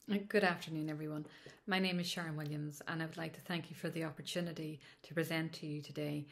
Good afternoon, everyone. My name is Sharon Williams, and I would like to thank you for the opportunity to present to you today.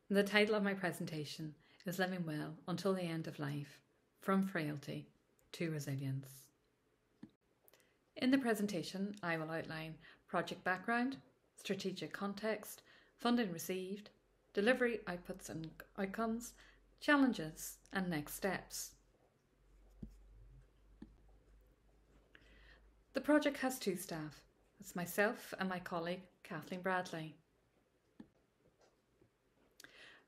The title of my presentation is Living Well Until the End of Life, From Frailty to Resilience. In the presentation, I will outline project background, strategic context, funding received, delivery outputs and outcomes, challenges, and next steps. The project has two staff. It's myself and my colleague, Kathleen Bradley.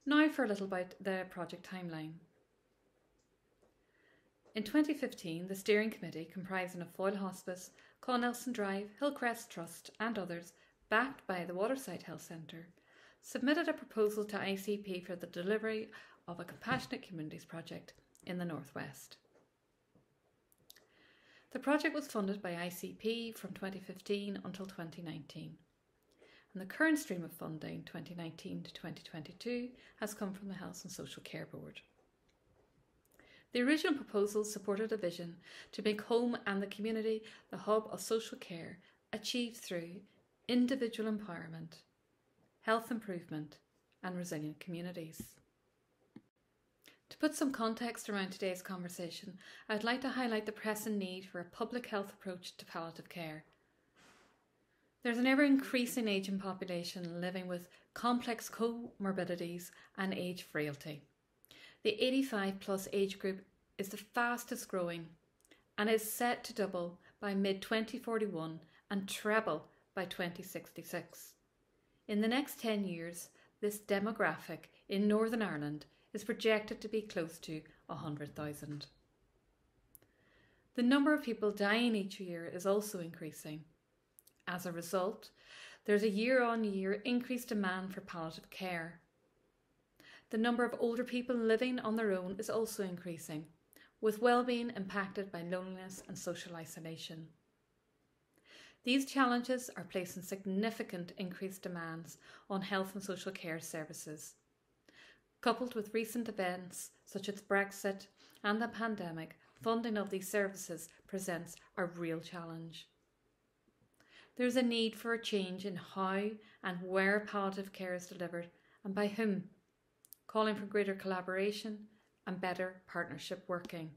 Now for a little about the project timeline. In 2015, the steering committee, comprising of Foyle Hospice, Clonelson Drive, Hillcrest Trust and others, backed by the Waterside Health Centre, submitted a proposal to ICP for the delivery of a compassionate communities project in the Northwest. The project was funded by ICP from 2015 until 2019, and the current stream of funding 2019 to 2022 has come from the Health and Social Care Board. The original proposal supported a vision to make home and the community the hub of social care achieved through individual empowerment, health improvement and resilient communities. To put some context around today's conversation, I'd like to highlight the pressing need for a public health approach to palliative care. There's an ever-increasing ageing population living with complex comorbidities and age frailty. The 85 plus age group is the fastest growing and is set to double by mid-2041 and treble by 2066. In the next 10 years, this demographic in Northern Ireland is projected to be close to 100,000. The number of people dying each year is also increasing. As a result, there's a year-on-year increased demand for palliative care. The number of older people living on their own is also increasing, with well-being impacted by loneliness and social isolation. These challenges are placing significant increased demands on health and social care services. Coupled with recent events such as Brexit and the pandemic, funding of these services presents a real challenge. There is a need for a change in how and where palliative care is delivered and by whom, calling for greater collaboration and better partnership working.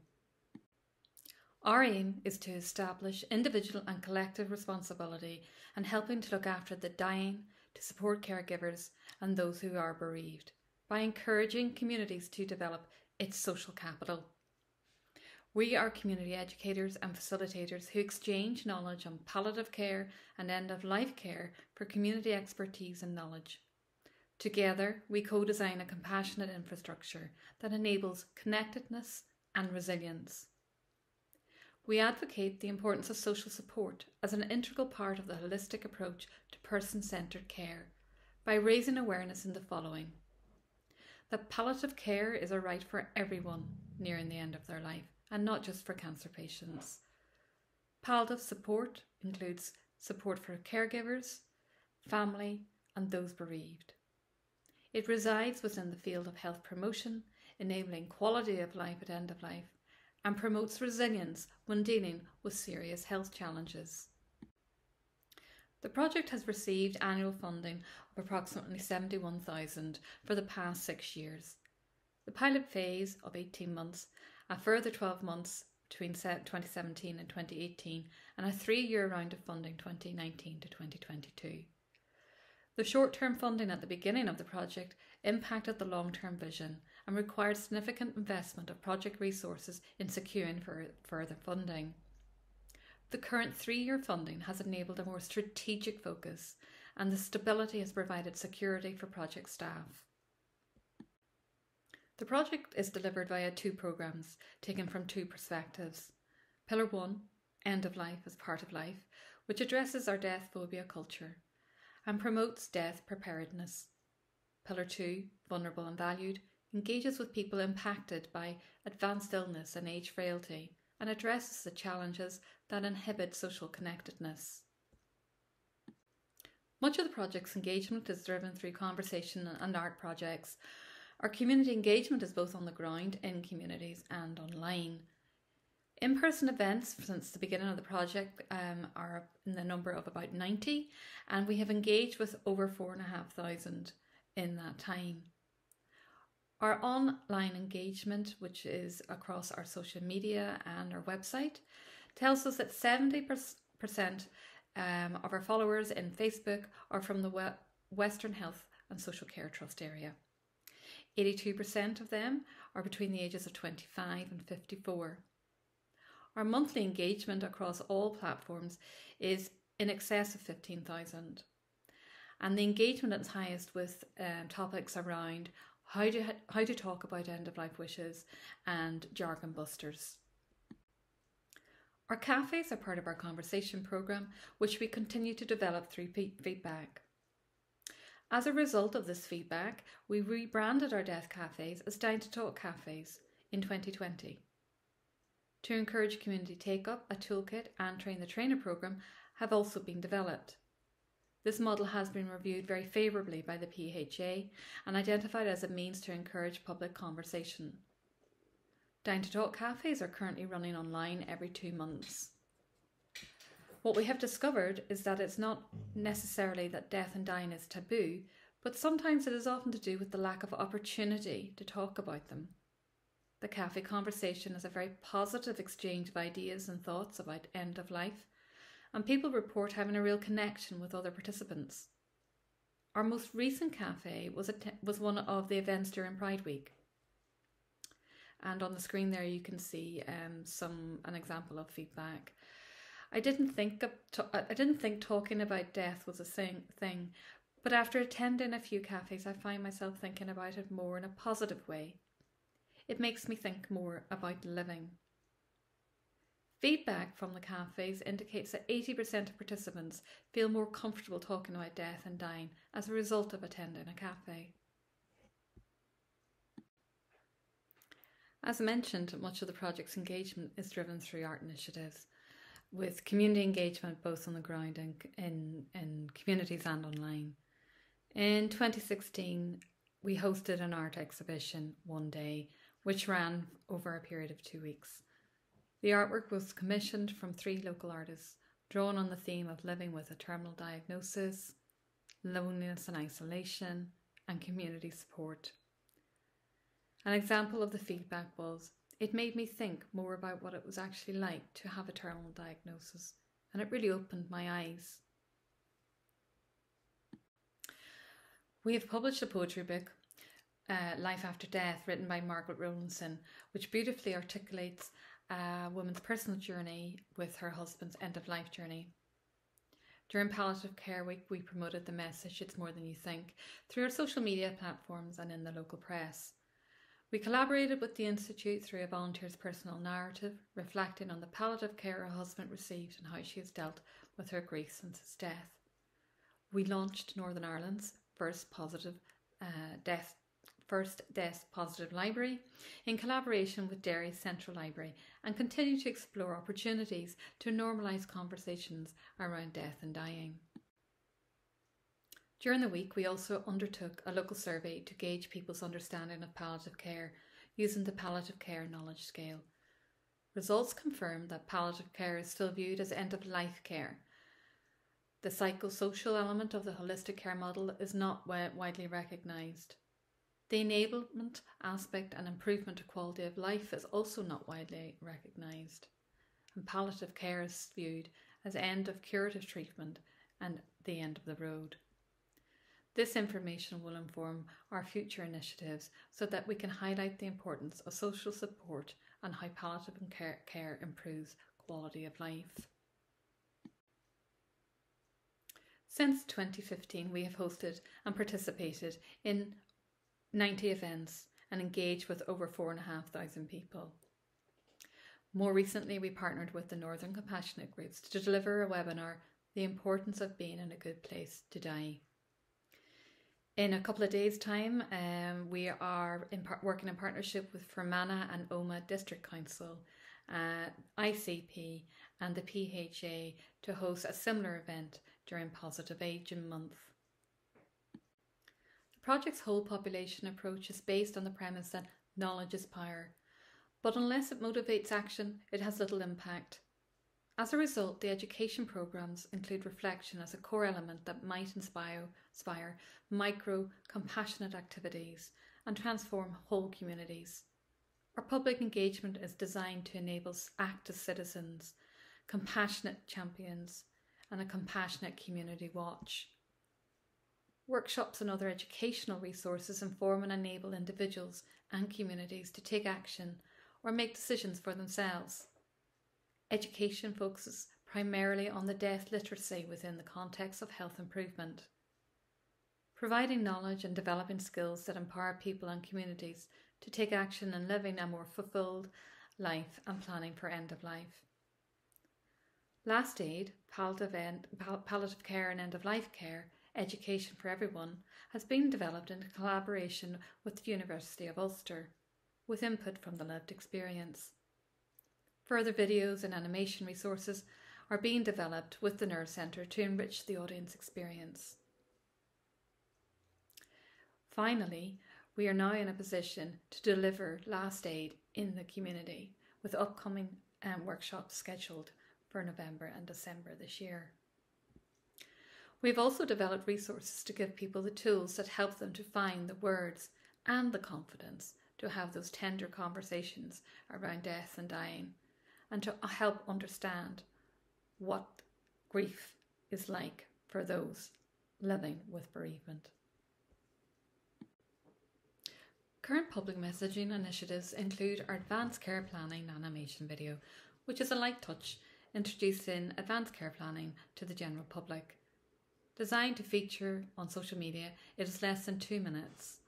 Our aim is to establish individual and collective responsibility and helping to look after the dying, to support caregivers and those who are bereaved, by encouraging communities to develop its social capital. We are community educators and facilitators who exchange knowledge on palliative care and end-of-life care for community expertise and knowledge. Together, we co-design a compassionate infrastructure that enables connectedness and resilience. We advocate the importance of social support as an integral part of the holistic approach to person-centred care by raising awareness in the following: that palliative care is a right for everyone nearing the end of their life and not just for cancer patients. Palliative support includes support for caregivers, family and those bereaved. It resides within the field of health promotion, enabling quality of life at end of life, and promotes resilience when dealing with serious health challenges. The project has received annual funding of approximately $71,000 for the past 6 years. The pilot phase of 18 months, a further 12 months between 2017 and 2018, and a 3-year round of funding 2019 to 2022. The short-term funding at the beginning of the project impacted the long-term vision and required significant investment of project resources in securing further funding. The current 3-year funding has enabled a more strategic focus, and the stability has provided security for project staff. The project is delivered via 2 programmes taken from 2 perspectives. Pillar 1, End of Life as Part of Life, which addresses our death phobia culture and promotes death preparedness. Pillar 2, Vulnerable and Valued, engages with people impacted by advanced illness and age frailty and addresses the challenges that inhibit social connectedness. Much of the project's engagement is driven through conversation and art projects. Our community engagement is both on the ground in communities and online. In-person events since the beginning of the project are in the number of about 90, and we have engaged with over 4,500 in that time. Our online engagement, which is across our social media and our website, tells us that 70% of our followers in Facebook are from the Western Health and Social Care Trust area. 82% of them are between the ages of 25 and 54. Our monthly engagement across all platforms is in excess of 15,000. And the engagement is highest with topics around how to talk about end-of-life wishes and jargon busters. Our cafes are part of our conversation programme, which we continue to develop through feedback. As a result of this feedback, we rebranded our death cafes as Down to Talk cafes in 2020. To encourage community take-up, a toolkit and train the trainer programme have also been developed. This model has been reviewed very favourably by the PHA and identified as a means to encourage public conversation. Down to Talk cafes are currently running online every 2 months. What we have discovered is that it's not necessarily that death and dying is taboo, but sometimes it is often to do with the lack of opportunity to talk about them. The cafe conversation is a very positive exchange of ideas and thoughts about end of life, and people report having a real connection with other participants. Our most recent cafe was one of the events during Pride Week. And on the screen there you can see an example of feedback. I didn't think talking about death was a thing, but after attending a few cafes I find myself thinking about it more in a positive way. It makes me think more about living. Feedback from the cafes indicates that 80% of participants feel more comfortable talking about death and dying as a result of attending a cafe. As mentioned, much of the project's engagement is driven through art initiatives, with community engagement both on the ground and in communities and online. In 2016, we hosted an art exhibition one day, which ran over a period of 2 weeks. The artwork was commissioned from 3 local artists, drawn on the theme of living with a terminal diagnosis, loneliness and isolation, and community support. An example of the feedback was, it made me think more about what it was actually like to have a terminal diagnosis, and it really opened my eyes. We have published a poetry book, Life After Death, written by Margaret Rowlandson, which beautifully articulates a woman's personal journey with her husband's end-of-life journey. During Palliative Care Week, we promoted the message, "It's more than you think," through our social media platforms and in the local press. We collaborated with the Institute through a volunteer's personal narrative, reflecting on the palliative care her husband received and how she has dealt with her grief since his death. We launched Northern Ireland's first death positive library in collaboration with Derry's Central Library, and continue to explore opportunities to normalise conversations around death and dying. During the week, we also undertook a local survey to gauge people's understanding of palliative care using the Palliative Care Knowledge Scale. Results confirmed that palliative care is still viewed as end-of-life care. The psychosocial element of the holistic care model is not widely recognised. The enablement aspect and improvement of quality of life is also not widely recognised. And palliative care is viewed as end of curative treatment and the end of the road. This information will inform our future initiatives so that we can highlight the importance of social support and how palliative care improves quality of life. Since 2015, we have hosted and participated in 90 events and engaged with over 4,500 people. More recently, we partnered with the Northern Compassionate Groups to deliver a webinar, "The Importance of Being in a Good Place to Die." In a couple of days' time, we are working in partnership with Fermanagh and Omagh District Council, ICP and the PHA to host a similar event during Positive Ageing Month. The project's whole population approach is based on the premise that knowledge is power. But unless it motivates action, it has little impact. As a result, the education programmes include reflection as a core element that might inspire micro, compassionate activities and transform whole communities. Our public engagement is designed to enable active citizens, compassionate champions, and a compassionate community watch. Workshops and other educational resources inform and enable individuals and communities to take action or make decisions for themselves. Education focuses primarily on the death literacy within the context of health improvement, providing knowledge and developing skills that empower people and communities to take action in living a more fulfilled life and planning for end of life. Last aid, palliative care and end of life care, education for everyone, has been developed in collaboration with the University of Ulster, with input from the lived experience. Further videos and animation resources are being developed with the Nerve Centre to enrich the audience experience. Finally, we are now in a position to deliver last aid in the community, with upcoming workshops scheduled for November and December this year. We've also developed resources to give people the tools that help them to find the words and the confidence to have those tender conversations around death and dying, and to help understand what grief is like for those living with bereavement. Current public messaging initiatives include our Advanced Care Planning animation video, which is a light touch introducing advanced care planning to the general public. Designed to feature on social media, it is less than 2 minutes,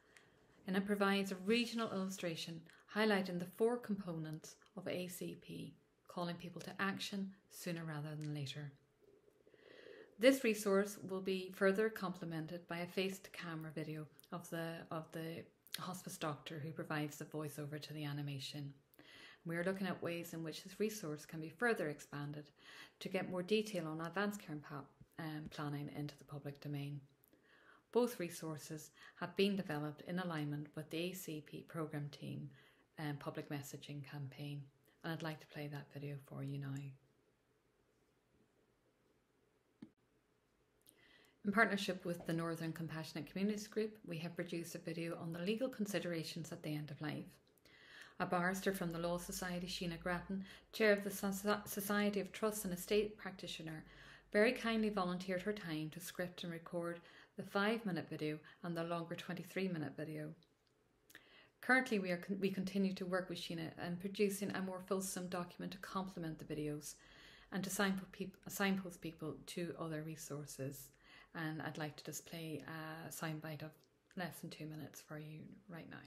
and it provides a regional illustration highlighting the 4 components of ACP, calling people to action sooner rather than later. This resource will be further complemented by a face-to-camera video of the hospice doctor who provides the voiceover to the animation. We are looking at ways in which this resource can be further expanded to get more detail on advanced care planning into the public domain. Both resources have been developed in alignment with the ACP programme team and public messaging campaign, and I'd like to play that video for you now. In partnership with the Northern Compassionate Communities Group, we have produced a video on the legal considerations at the end of life. A barrister from the Law Society, Sheena Grattan, chair of the Society of Trust and Estate Practitioner, very kindly volunteered her time to script and record the 5-minute video and the longer 23-minute video. Currently, we continue to work with Sheena in producing a more fulsome document to complement the videos and to signpost people to other resources. And I'd like to just play a soundbite of less than 2 minutes for you right now.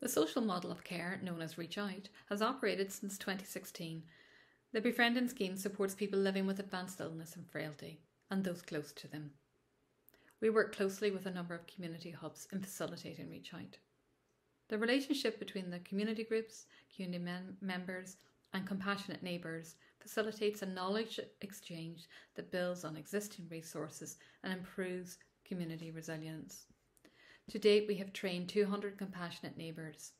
The social model of care, known as Reach Out, has operated since 2016. The befriending scheme supports people living with advanced illness and frailty, and those close to them. We work closely with a number of community hubs in facilitating Reach Out. The relationship between the community groups, community members, and compassionate neighbours facilitates a knowledge exchange that builds on existing resources and improves community resilience. To date, we have trained 200 compassionate neighbours.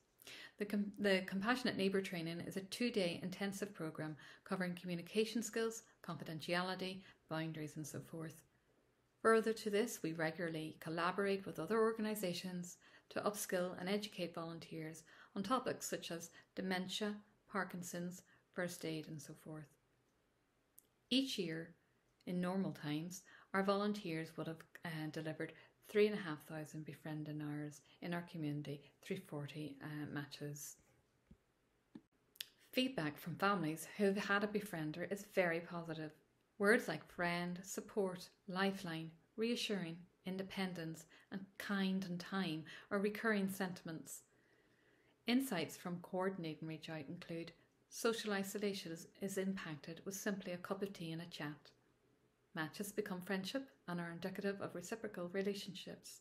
The Compassionate Neighbour Training is a 2-day intensive programme covering communication skills, confidentiality, boundaries and so forth. Further to this, we regularly collaborate with other organisations to upskill and educate volunteers on topics such as dementia, Parkinson's, first aid and so forth. Each year, in normal times, our volunteers would have delivered 3,500 befriending hours in our community through 40 matches. Feedback from families who have had a befriender is very positive. Words like friend, support, lifeline, reassuring, independence, and kind and time are recurring sentiments. Insights from coordinating Reach Out include social isolation is impacted with simply a cup of tea and a chat. Matches become friendship and are indicative of reciprocal relationships.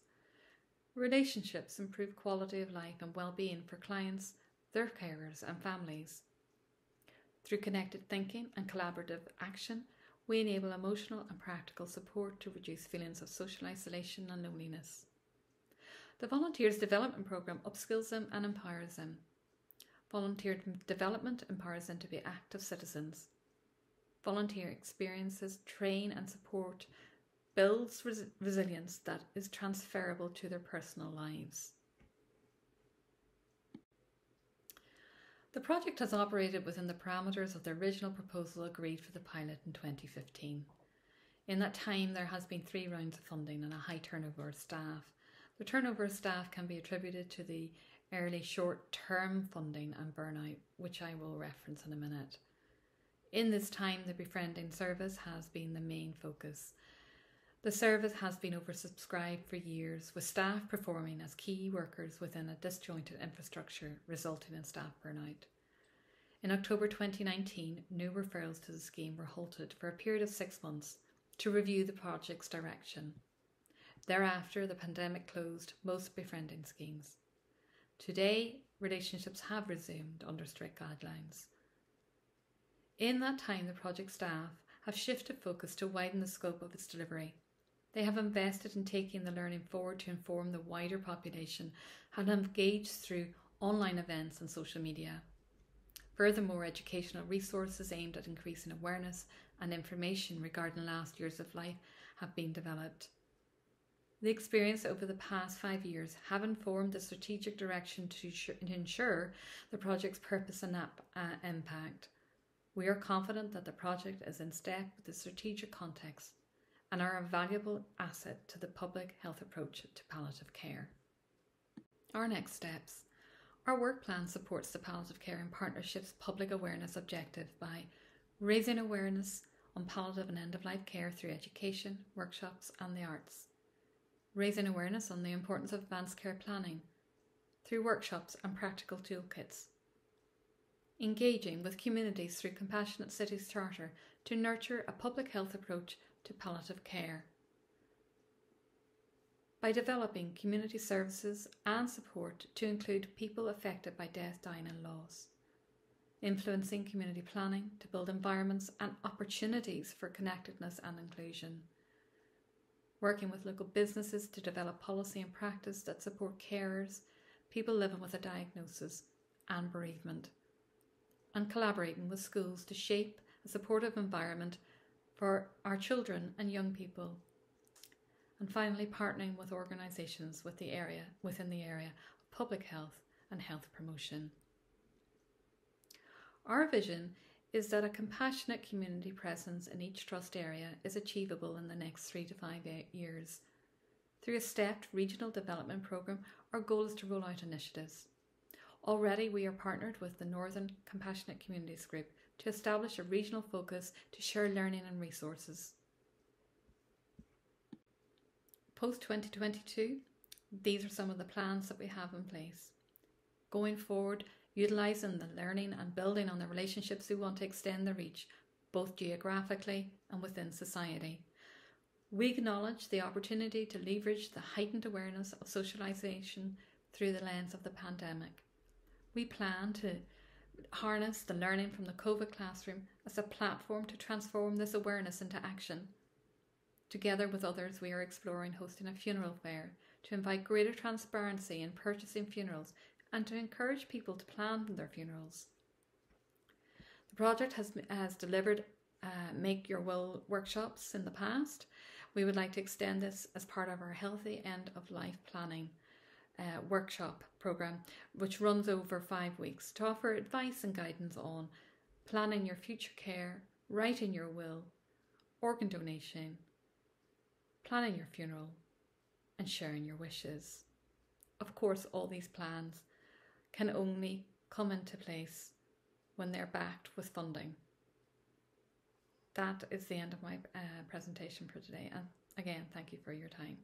Relationships improve quality of life and well-being for clients, their carers and families. Through connected thinking and collaborative action, we enable emotional and practical support to reduce feelings of social isolation and loneliness. The Volunteers Development Programme upskills them and empowers them. Volunteer development empowers them to be active citizens. Volunteer experiences train and support, builds resilience that is transferable to their personal lives. The project has operated within the parameters of the original proposal agreed for the pilot in 2015. In that time, there has been 3 rounds of funding and a high turnover of staff. The turnover of staff can be attributed to the early short-term funding and burnout, which I will reference in a minute. In this time, the befriending service has been the main focus. The service has been oversubscribed for years, with staff performing as key workers within a disjointed infrastructure, resulting in staff burnout. In October 2019, new referrals to the scheme were halted for a period of 6 months to review the project's direction. Thereafter, the pandemic closed most befriending schemes. Today, relationships have resumed under strict guidelines. In that time, the project staff have shifted focus to widen the scope of its delivery. They have invested in taking the learning forward to inform the wider population and have engaged through online events and social media. Furthermore, educational resources aimed at increasing awareness and information regarding last years of life have been developed. The experience over the past 5 years have informed the strategic direction to ensure the project's purpose and impact. We are confident that the project is in step with the strategic context and are a valuable asset to the public health approach to palliative care. Our next steps. Our work plan supports the palliative care and partnerships public awareness objective by raising awareness on palliative and end-of-life care through education, workshops and the arts. Raising awareness on the importance of advanced care planning through workshops and practical toolkits. Engaging with communities through Compassionate Cities Charter to nurture a public health approach to palliative care. By developing community services and support to include people affected by death, dying and loss. Influencing community planning to build environments and opportunities for connectedness and inclusion. Working with local businesses to develop policy and practice that support carers, people living with a diagnosis and bereavement. And collaborating with schools to shape a supportive environment for our children and young people. And finally, partnering with organisations within the area of public health and health promotion. Our vision is that a compassionate community presence in each trust area is achievable in the next 3 to 5 years. Through a stepped regional development programme, our goal is to roll out initiatives. Already we are partnered with the Northern Compassionate Communities Group to establish a regional focus to share learning and resources. Post-2022, these are some of the plans that we have in place. Going forward, utilising the learning and building on the relationships we want to extend the reach, both geographically and within society. We acknowledge the opportunity to leverage the heightened awareness of socialisation through the lens of the pandemic. We plan to harness the learning from the COVID classroom as a platform to transform this awareness into action. Together with others, we are exploring hosting a funeral fair to invite greater transparency in purchasing funerals and to encourage people to plan their funerals. The project has delivered Make Your Will workshops in the past. We would like to extend this as part of our Healthy End of Life Planning workshop programme, which runs over 5 weeks to offer advice and guidance on planning your future care, writing your will, organ donation, planning your funeral and sharing your wishes. Of course, all these plans can only come into place when they're backed with funding. That is the end of my presentation for today, and again, thank you for your time.